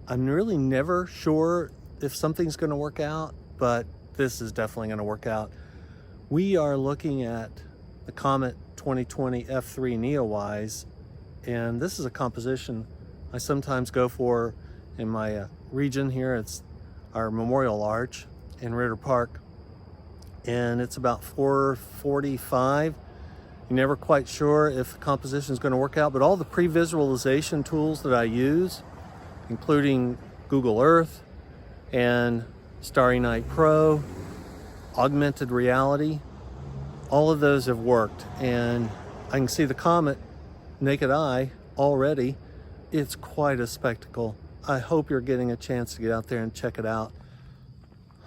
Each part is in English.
I'm really never sure if something's going to work out, but this is definitely going to work out. We are looking at the Comet 2020 F3 Neowise, and this is a composition I sometimes go for in my region here. It's our Memorial Arch in Ritter Park, and it's about 4:45. You're never quite sure if the composition is going to work out, but all the pre-visualization tools that I use, including Google Earth and Starry Night Pro, augmented reality, all of those have worked, and I can see the comet naked eye already. It's quite a spectacle. I hope you're getting a chance to get out there and check it out.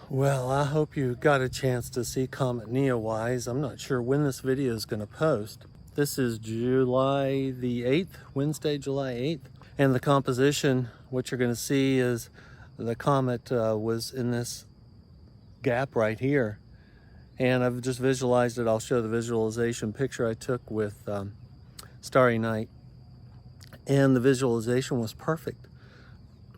Well, I hope you got a chance to see Comet Neowise. I'm not sure when this video is going to post. This is July the 8th, Wednesday, July 8th. And the composition, what you're going to see is the comet was in this gap right here. And I've just visualized it. I'll show the visualization picture I took with Starry Night. And the visualization was perfect.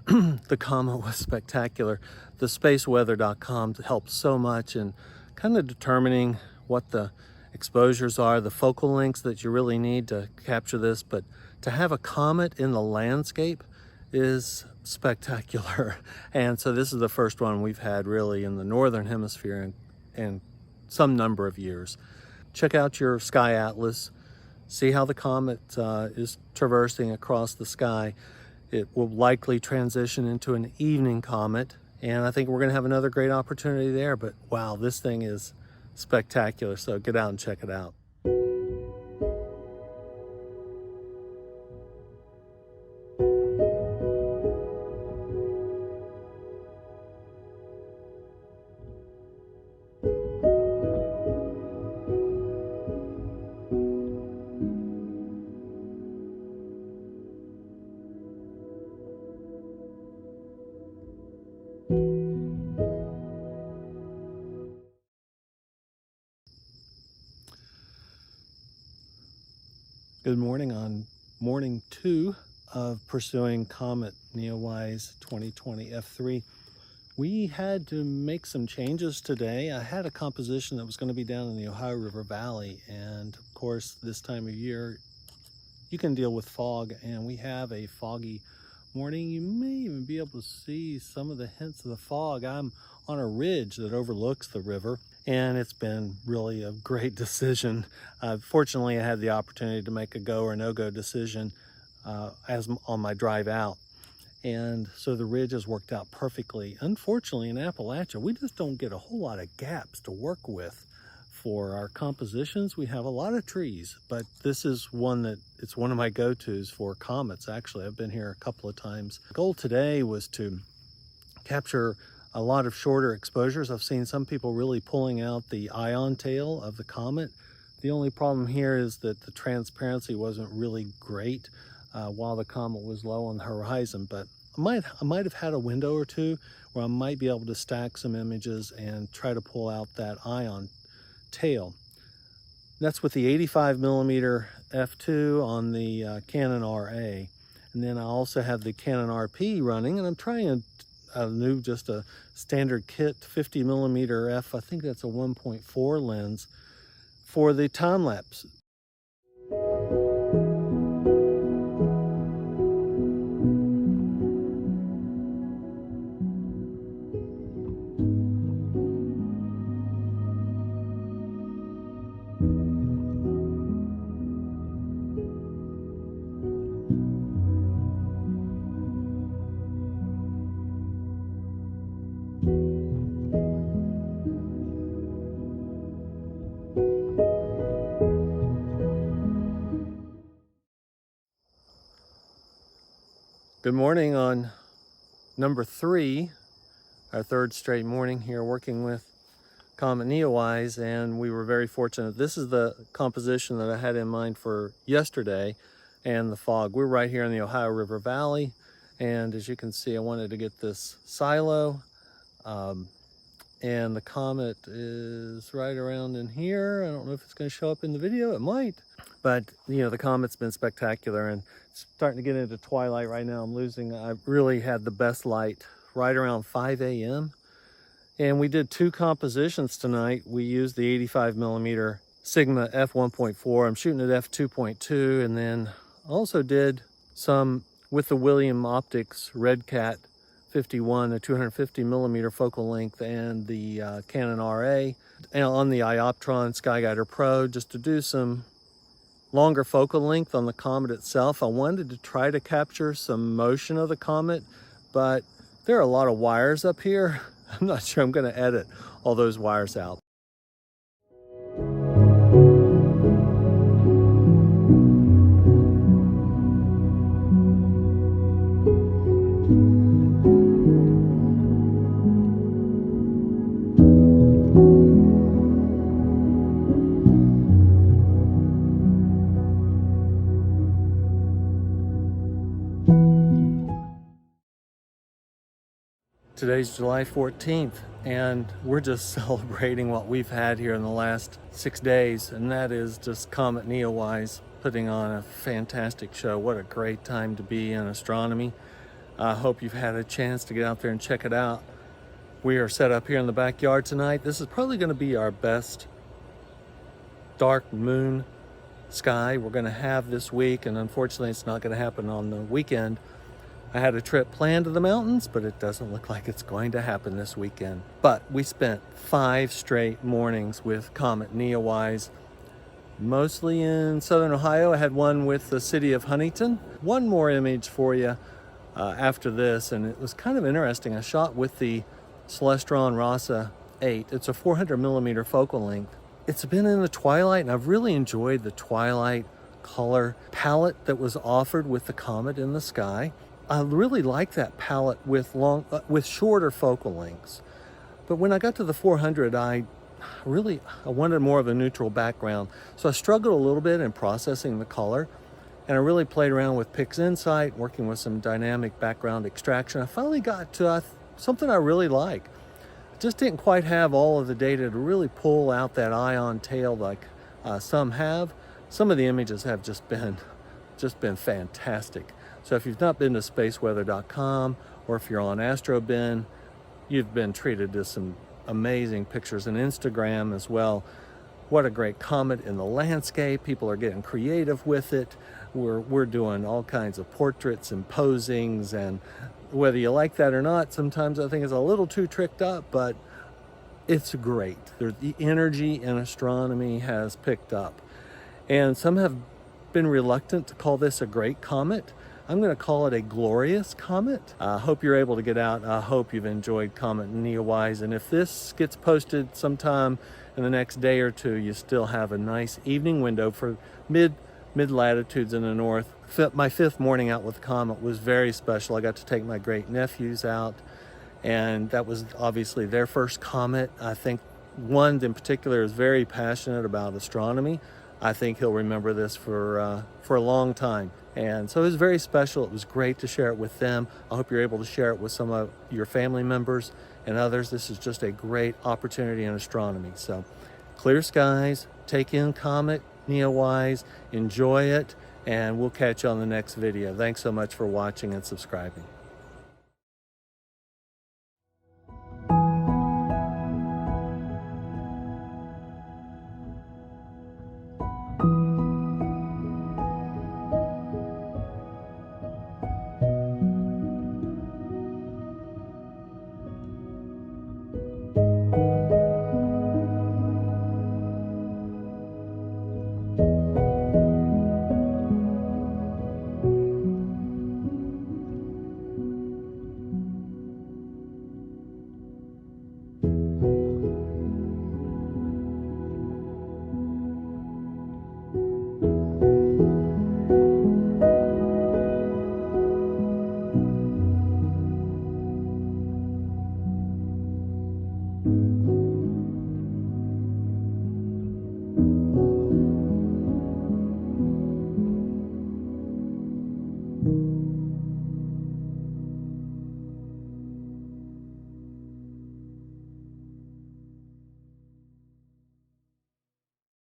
The comet was spectacular. The spaceweather.com helped so much in kind of determining what the exposures are, the focal lengths that you really need to capture this. But to have a comet in the landscape is spectacular. And so this is the first one we've had really in the northern hemisphere in some number of years. Check out your sky atlas, see how the comet is traversing across the sky. It will likely transition into an evening comet, and I think we're going to have another great opportunity there. But wow, this thing is spectacular, so get out and check it out. Good morning on morning 2 of pursuing Comet Neowise 2020 F3. We had to make some changes today. I had a composition that was going to be down in the Ohio River Valley, and of course this time of year you can deal with fog, and we have a foggy morning. You may even be able to see some of the hints of the fog. I'm on a ridge that overlooks the river, and it's been really a great decision. Fortunately, I had the opportunity to make a go or no-go decision as on my drive out. And so the ridge has worked out perfectly. Unfortunately, in Appalachia, we just don't get a whole lot of gaps to work with for our compositions. We have a lot of trees, but this is one that it's one of my go-tos for comets. Actually, I've been here a couple of times. The goal today was to capture a lot of shorter exposures. I've seen some people really pulling out the ion tail of the comet. The only problem here is that the transparency wasn't really great while the comet was low on the horizon, but I might have had a window or two where I might be able to stack some images and try to pull out that ion tail. That's with the 85mm f2 on the Canon RA, and then I also have the Canon RP running, and I'm trying just a standard kit 50mm f, I think that's a 1.4 lens for the time lapse. Good morning on number 3, our third straight morning here working with Comet Neowise, and we were very fortunate. This is the composition that I had in mind for yesterday and the fog. We're right here in the Ohio River Valley, and as you can see, I wanted to get this silo and the comet is right around in here. I don't know if it's going to show up in the video. It might, but you know, the comet's been spectacular, and it's starting to get into twilight right now. I really had the best light right around 5 a.m. and we did 2 compositions tonight. We used the 85mm Sigma f1.4. I'm shooting at f2.2, and then also did some with the William Optics Redcat 51, a 250mm focal length, and the Canon RA, and on the Ioptron Skyguider Pro, just to do some longer focal length on the comet itself. I wanted to try to capture some motion of the comet, but there are a lot of wires up here. I'm not sure I'm going to edit all those wires out. Today's July 14th, and we're just celebrating what we've had here in the last 6 days, and that is just Comet Neowise putting on a fantastic show. What a great time to be in astronomy. I hope you've had a chance to get out there and check it out. We are set up here in the backyard tonight. This is probably going to be our best dark moon sky we're going to have this week, and unfortunately it's not going to happen on the weekend. I had a trip planned to the mountains, but it doesn't look like it's going to happen this weekend. But we spent 5 straight mornings with Comet Neowise, mostly in southern Ohio. I had one with the city of Huntington. One more image for you after this, and it was kind of interesting. I shot with the Celestron Rasa 8. It's a 400mm focal length. It's been in the twilight, and I've really enjoyed the twilight color palette that was offered with the comet in the sky. I really like that palette with shorter focal lengths. But when I got to the 400, I wanted more of a neutral background. So I struggled a little bit in processing the color, and I really played around with PixInsight, working with some dynamic background extraction. I finally got to something I really like. Just didn't quite have all of the data to really pull out that ion tail like some have. Some of the images have just been fantastic. So if you've not been to spaceweather.com, or if you're on AstroBin, you've been treated to some amazing pictures, and Instagram as well. What a great comet in the landscape. People are getting creative with it. We're doing all kinds of portraits and posings, and whether you like that or not, sometimes I think it's a little too tricked up, but it's great. The energy in astronomy has picked up, and some have been reluctant to call this a great comet. I'm going to call it a glorious comet. I hope you're able to get out. I hope you've enjoyed Comet Neowise, and if this gets posted sometime in the next day or two, you still have a nice evening window for mid latitudes in the north. My 5th morning out with the comet was very special. I got to take my great nephews out, and that was obviously their first comet. I think one in particular is very passionate about astronomy. I think he'll remember this for a long time. And so it was very special. It was great to share it with them. I hope you're able to share it with some of your family members and others. This is just a great opportunity in astronomy. So clear skies, take in Comet Neowise, enjoy it, and we'll catch you on the next video. Thanks so much for watching and subscribing.